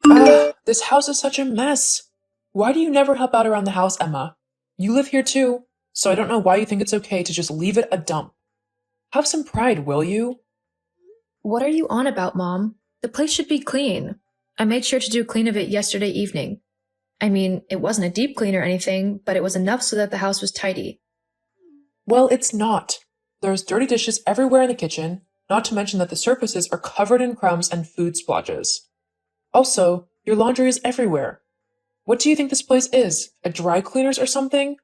Ugh, this house is such a mess. Why do you never help out around the house, Emma? You live here too, so I don't know why you think it's okay to just leave it a dump. Have some pride, will you? What are you on about, Mom? The place should be clean. I made sure to do clean of it yesterday evening. I mean, it wasn't a deep clean or anything, but it was enough so that the house was tidy. Well, it's not. There's dirty dishes everywhere in the kitchen, not to mention that the surfaces are covered in crumbs and food splotches. Also, your laundry is everywhere. What do you think this place is? A dry cleaners or something?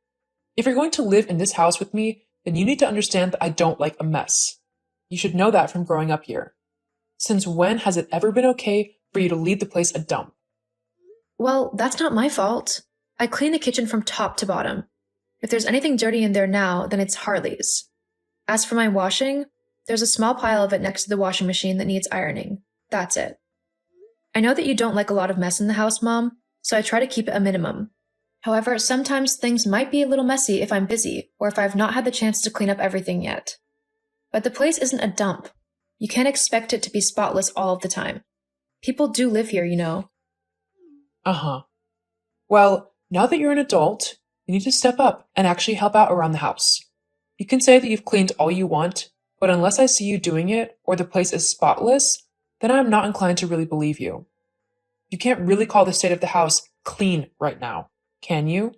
If you're going to live in this house with me, then you need to understand that I don't like a mess. You should know that from growing up here. Since when has it ever been okay for you to leave the place a dump? Well, that's not my fault. I clean the kitchen from top to bottom. If there's anything dirty in there now, then it's Harley's. As for my washing, there's a small pile of it next to the washing machine that needs ironing. That's it. I know that you don't like a lot of mess in the house, Mom, so I try to keep it a minimum. However, sometimes things might be a little messy if I'm busy or if I've not had the chance to clean up everything yet. But the place isn't a dump. You can't expect it to be spotless all of the time. People do live here, you know. Uh-huh. Well, now that you're an adult, you need to step up and actually help out around the house. You can say that you've cleaned all you want, but unless I see you doing it or the place is spotless, then I'm not inclined to really believe you. You can't really call the state of the house clean right now, can you?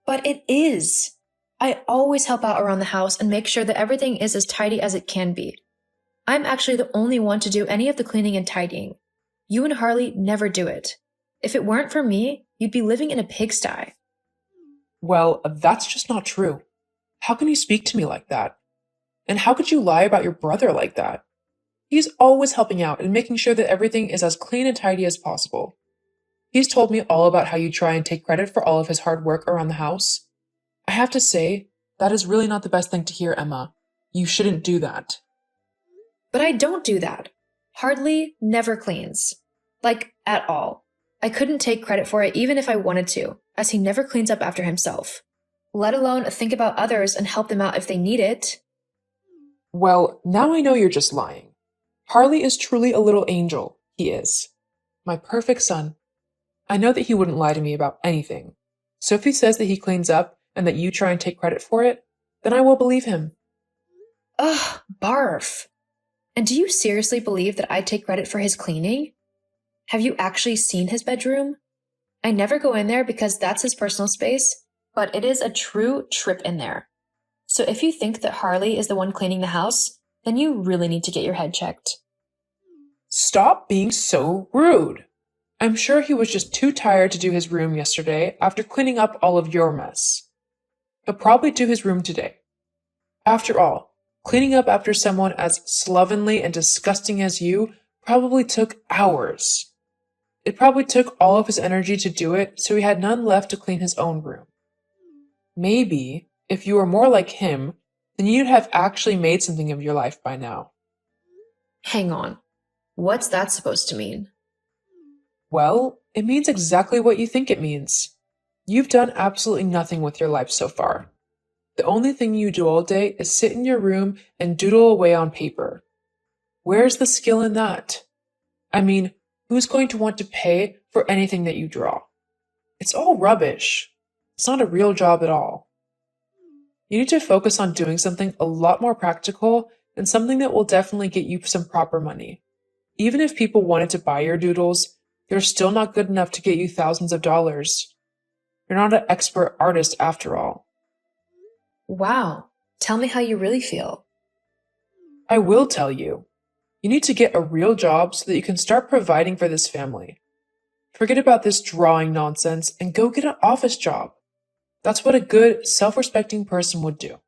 But it is. I always help out around the house and make sure that everything is as tidy as it can be. I'm actually the only one to do any of the cleaning and tidying. You and Harley never do it. If it weren't for me, you'd be living in a pigsty. Well, that's just not true. How can you speak to me like that? And how could you lie about your brother like that? He's always helping out and making sure that everything is as clean and tidy as possible. He's told me all about how you try and take credit for all of his hard work around the house. I have to say, that is really not the best thing to hear, Emma. You shouldn't do that. But I don't do that. Harley never cleans. Like, at all. I couldn't take credit for it even if I wanted to, as he never cleans up after himself. Let alone think about others and help them out if they need it. Well, now I know you're just lying. Harley is truly a little angel, he is. My perfect son. I know that he wouldn't lie to me about anything. So if he says that he cleans up and that you try and take credit for it, then I will believe him. Ugh, barf. And do you seriously believe that I take credit for his cleaning? Have you actually seen his bedroom? I never go in there because that's his personal space, but it is a true trip in there. So if you think that Harley is the one cleaning the house, then you really need to get your head checked. Stop being so rude. I'm sure he was just too tired to do his room yesterday after cleaning up all of your mess. He'll probably do his room today. After all, cleaning up after someone as slovenly and disgusting as you probably took hours. It probably took all of his energy to do it, so he had none left to clean his own room. Maybe, if you were more like him, then you'd have actually made something of your life by now. Hang on. What's that supposed to mean? Well, it means exactly what you think it means. You've done absolutely nothing with your life so far. The only thing you do all day is sit in your room and doodle away on paper. Where's the skill in that? I mean, who's going to want to pay for anything that you draw? It's all rubbish. It's not a real job at all. You need to focus on doing something a lot more practical and something that will definitely get you some proper money. Even if people wanted to buy your doodles, they're still not good enough to get you thousands of dollars. You're not an expert artist after all. Wow. Tell me how you really feel. I will tell you. You need to get a real job so that you can start providing for this family. Forget about this drawing nonsense and go get an office job. That's what a good, self-respecting person would do,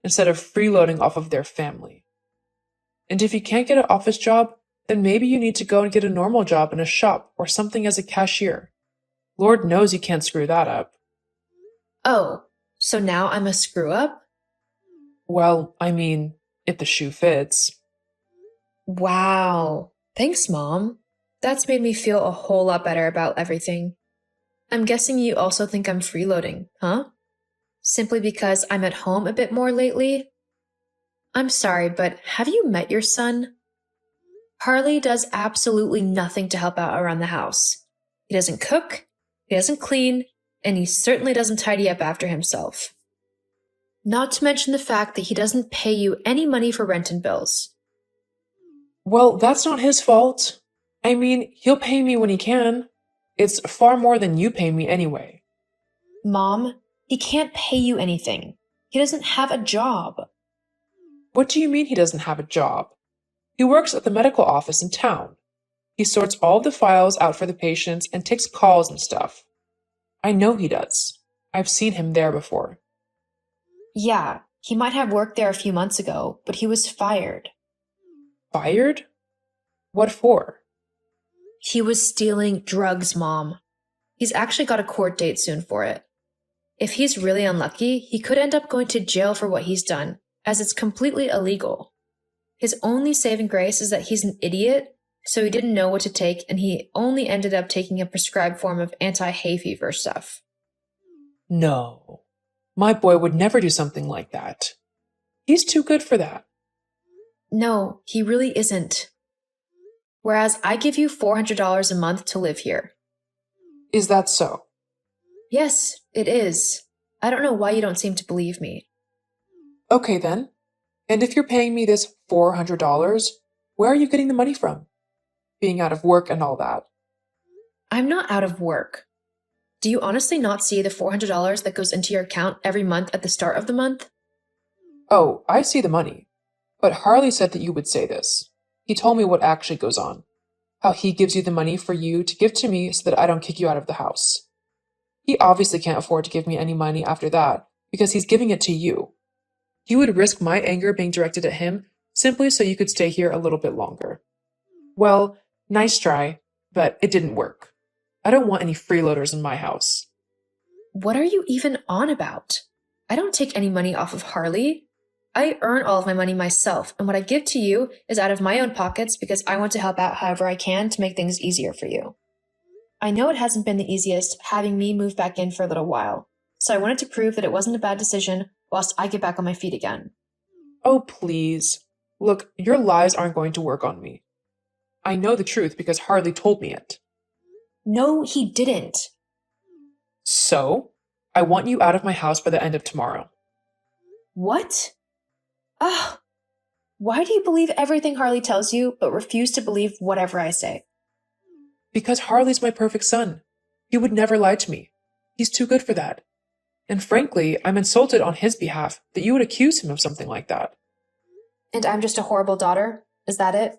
instead of freeloading off of their family. And if you can't get an office job, then maybe you need to go and get a normal job in a shop or something as a cashier. Lord knows you can't screw that up. Oh, so now I'm a screw-up? Well, I mean, if the shoe fits. Wow. Thanks, Mom. That's made me feel a whole lot better about everything. I'm guessing you also think I'm freeloading, huh? Simply because I'm at home a bit more lately? I'm sorry, but have you met your son? Harley does absolutely nothing to help out around the house. He doesn't cook, he doesn't clean, and he certainly doesn't tidy up after himself. Not to mention the fact that he doesn't pay you any money for rent and bills. Well, that's not his fault. I mean, he'll pay me when he can. It's far more than you pay me anyway. Mom, he can't pay you anything. He doesn't have a job. What do you mean he doesn't have a job? He works at the medical office in town. He sorts all the files out for the patients and takes calls and stuff. I know he does. I've seen him there before. Yeah, he might have worked there a few months ago, but he was fired. Fired? What for? He was stealing drugs, Mom. He's actually got a court date soon for it. If he's really unlucky, he could end up going to jail for what he's done, as it's completely illegal. His only saving grace is that he's an idiot, so he didn't know what to take, and he only ended up taking a prescribed form of anti-hay fever stuff. No. My boy would never do something like that. He's too good for that. No, he really isn't. Whereas I give you $400 a month to live here. Is that so? Yes, it is. I don't know why you don't seem to believe me. Okay then. And if you're paying me this $400, where are you getting the money from? Being out of work and all that. I'm not out of work. Do you honestly not see the $400 that goes into your account every month at the start of the month? Oh, I see the money. But Harley said that you would say this. He told me what actually goes on. How he gives you the money for you to give to me so that I don't kick you out of the house. He obviously can't afford to give me any money after that because he's giving it to you. He would risk my anger being directed at him simply so you could stay here a little bit longer. Well, nice try, but it didn't work. I don't want any freeloaders in my house. What are you even on about? I don't take any money off of Harley. I earn all of my money myself, and what I give to you is out of my own pockets because I want to help out however I can to make things easier for you. I know it hasn't been the easiest having me move back in for a little while, so I wanted to prove that it wasn't a bad decision whilst I get back on my feet again. Oh, please. Look, your lies aren't going to work on me. I know the truth because Harley told me it. No, he didn't. So, I want you out of my house by the end of tomorrow. What? Ah, why do you believe everything Harley tells you but refuse to believe whatever I say? Because Harley's my perfect son. He would never lie to me. He's too good for that. And frankly, I'm insulted on his behalf that you would accuse him of something like that. And I'm just a horrible daughter? Is that it?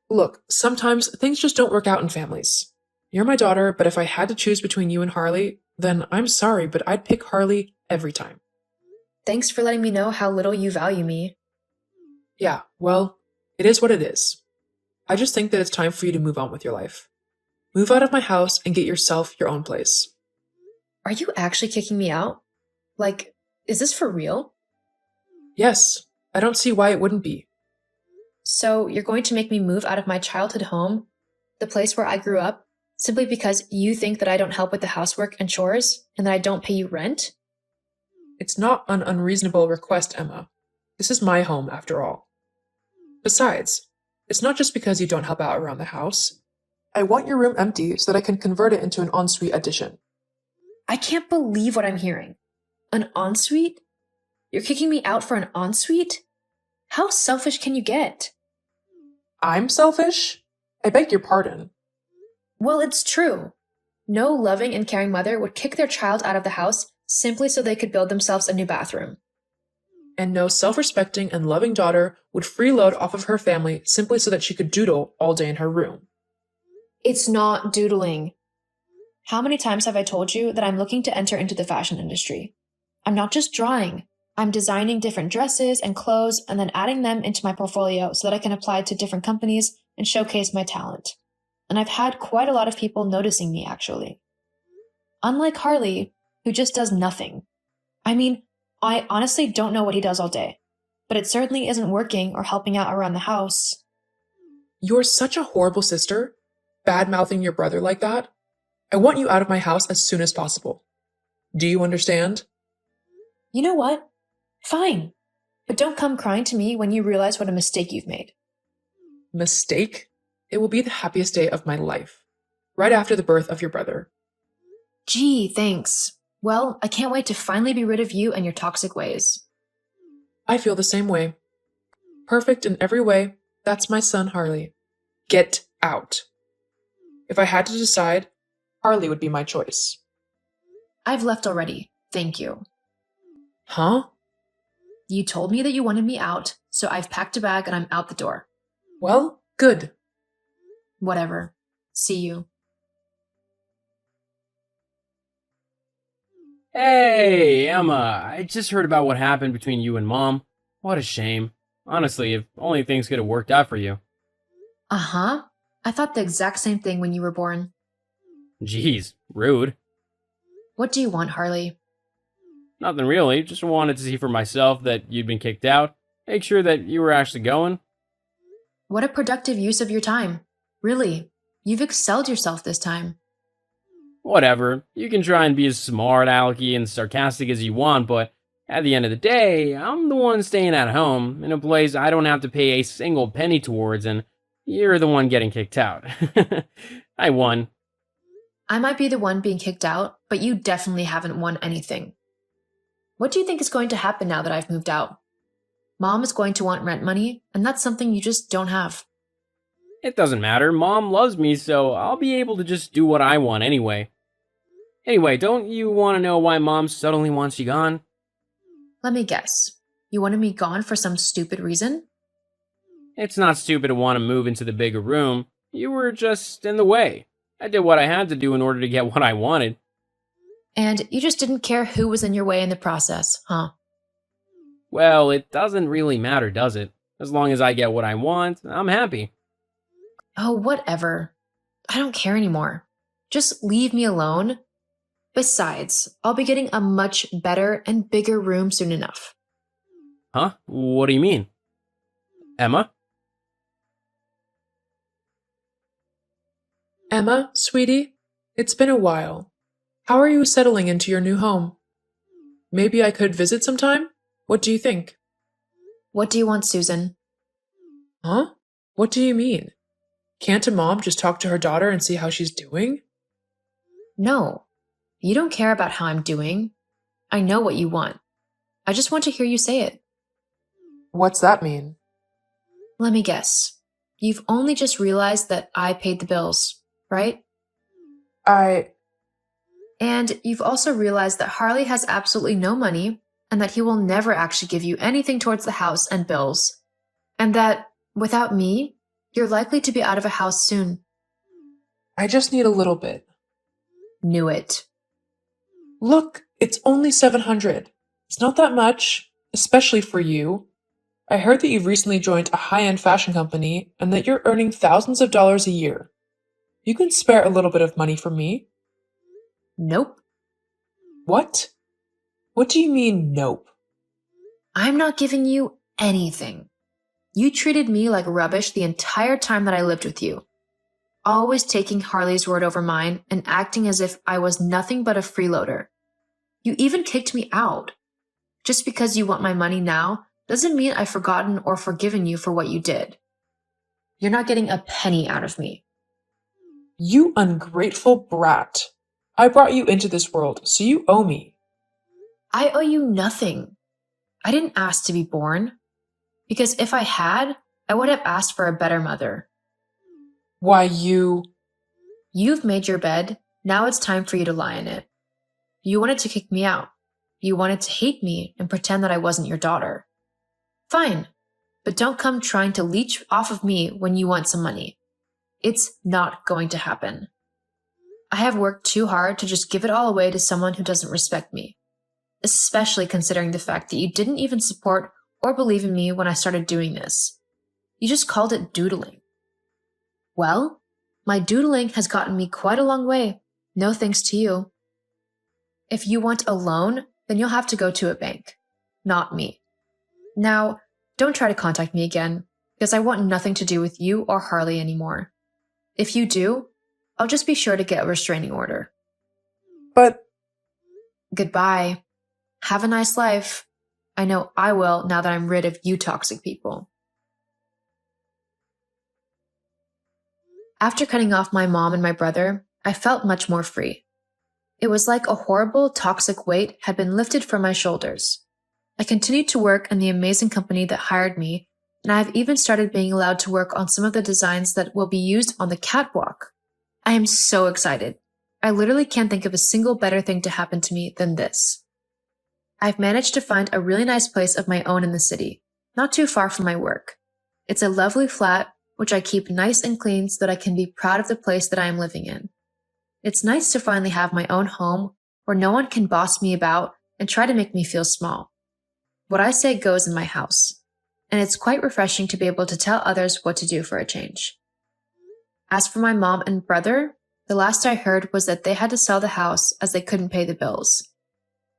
Look, sometimes things just don't work out in families. You're my daughter, but if I had to choose between you and Harley, then I'm sorry, but I'd pick Harley every time. Thanks for letting me know how little you value me. Yeah, well, it is what it is. I just think that it's time for you to move on with your life. Move out of my house and get yourself your own place. Are you actually kicking me out? Like, is this for real? Yes, I don't see why it wouldn't be. So you're going to make me move out of my childhood home, the place where I grew up, simply because you think that I don't help with the housework and chores and that I don't pay you rent? It's not an unreasonable request, Emma. This is my home, after all. Besides, it's not just because you don't help out around the house. I want your room empty so that I can convert it into an ensuite addition. I can't believe what I'm hearing. An ensuite? You're kicking me out for an ensuite? How selfish can you get? I'm selfish? I beg your pardon. Well, it's true. No loving and caring mother would kick their child out of the house simply so they could build themselves a new bathroom. And no self-respecting and loving daughter would freeload off of her family simply so that she could doodle all day in her room. It's not doodling. How many times have I told you that I'm looking to enter into the fashion industry? I'm not just drawing. I'm designing different dresses and clothes and then adding them into my portfolio so that I can apply to different companies and showcase my talent. And I've had quite a lot of people noticing me, actually. Unlike Harley, who just does nothing. I mean, I honestly don't know what he does all day, but it certainly isn't working or helping out around the house. You're such a horrible sister, bad-mouthing your brother like that. I want you out of my house as soon as possible. Do you understand? You know what? Fine. But don't come crying to me when you realize what a mistake you've made. Mistake? It will be the happiest day of my life. Right after the birth of your brother. Gee, thanks. Well, I can't wait to finally be rid of you and your toxic ways. I feel the same way. Perfect in every way. That's my son, Harley. Get out. If I had to decide, Harley would be my choice. I've left already. Thank you. Huh? You told me that you wanted me out, so I've packed a bag and I'm out the door. Well, good. Whatever. See you. Hey, Emma, I just heard about what happened between you and Mom. What a shame. Honestly, if only things could have worked out for you. Uh-huh. I thought the exact same thing when you were born. Jeez, rude. What do you want, Harley? Nothing really, just wanted to see for myself that you'd been kicked out. Make sure that you were actually going. What a productive use of your time. Really, you've excelled yourself this time. Whatever, you can try and be as smart, alecky, and sarcastic as you want, but at the end of the day, I'm the one staying at home, in a place I don't have to pay a single penny towards, and you're the one getting kicked out. I won. I might be the one being kicked out, but you definitely haven't won anything. What do you think is going to happen now that I've moved out? Mom is going to want rent money, and that's something you just don't have. It doesn't matter, Mom loves me, so I'll be able to just do what I want anyway. Anyway, don't you want to know why Mom suddenly wants you gone? Let me guess. You wanted me gone for some stupid reason? It's not stupid to want to move into the bigger room. You were just in the way. I did what I had to do in order to get what I wanted. And you just didn't care who was in your way in the process, huh? Well, it doesn't really matter, does it? As long as I get what I want, I'm happy. Oh, whatever. I don't care anymore. Just leave me alone. Besides, I'll be getting a much better and bigger room soon enough. Huh? What do you mean? Emma? Emma, sweetie, it's been a while. How are you settling into your new home? Maybe I could visit sometime? What do you think? What do you want, Susan? Huh? What do you mean? Can't a mom just talk to her daughter and see how she's doing? No, you don't care about how I'm doing. I know what you want. I just want to hear you say it. What's that mean? Let me guess. You've only just realized that I paid the bills, right? And you've also realized that Harley has absolutely no money and that he will never actually give you anything towards the house and bills. And that, without me, you're likely to be out of a house soon. I just need a little bit. Knew it. Look, it's only $700. It's not that much, especially for you. I heard that you've recently joined a high-end fashion company and that you're earning thousands of dollars a year. You can spare a little bit of money for me. Nope. What? What do you mean, nope? I'm not giving you anything. You treated me like rubbish the entire time that I lived with you. Always taking Harley's word over mine and acting as if I was nothing but a freeloader. You even kicked me out. Just because you want my money now doesn't mean I've forgotten or forgiven you for what you did. You're not getting a penny out of me. You ungrateful brat. I brought you into this world, so you owe me. I owe you nothing. I didn't ask to be born. Because if I had, I would have asked for a better mother. Why, You've made your bed. Now it's time for you to lie in it. You wanted to kick me out. You wanted to hate me and pretend that I wasn't your daughter. Fine, but don't come trying to leech off of me when you want some money. It's not going to happen. I have worked too hard to just give it all away to someone who doesn't respect me, especially considering the fact that you didn't even support or believe in me when I started doing this. You just called it doodling. Well, my doodling has gotten me quite a long way, no thanks to you. If you want a loan, then you'll have to go to a bank, not me. Now, don't try to contact me again, because I want nothing to do with you or Harley anymore. If you do, I'll just be sure to get a restraining order. but Goodbye. Have a nice life. I know I will now that I'm rid of you toxic people. After cutting off my mom and my brother, I felt much more free. It was like a horrible, toxic weight had been lifted from my shoulders. I continued to work in the amazing company that hired me, and I have even started being allowed to work on some of the designs that will be used on the catwalk. I am so excited. I literally can't think of a single better thing to happen to me than this. I've managed to find a really nice place of my own in the city, not too far from my work. It's a lovely flat, which I keep nice and clean so that I can be proud of the place that I am living in. It's nice to finally have my own home where no one can boss me about and try to make me feel small. What I say goes in my house, and it's quite refreshing to be able to tell others what to do for a change. As for my mom and brother, the last I heard was that they had to sell the house as they couldn't pay the bills.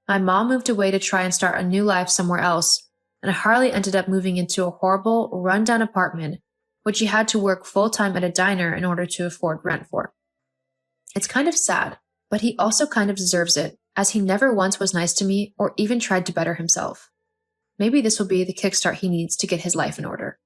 My mom moved away to try and start a new life somewhere else, and Harley ended up moving into a horrible, run-down apartment, which he had to work full-time at a diner in order to afford rent for. It's kind of sad, but he also kind of deserves it, as he never once was nice to me or even tried to better himself. Maybe this will be the kickstart he needs to get his life in order.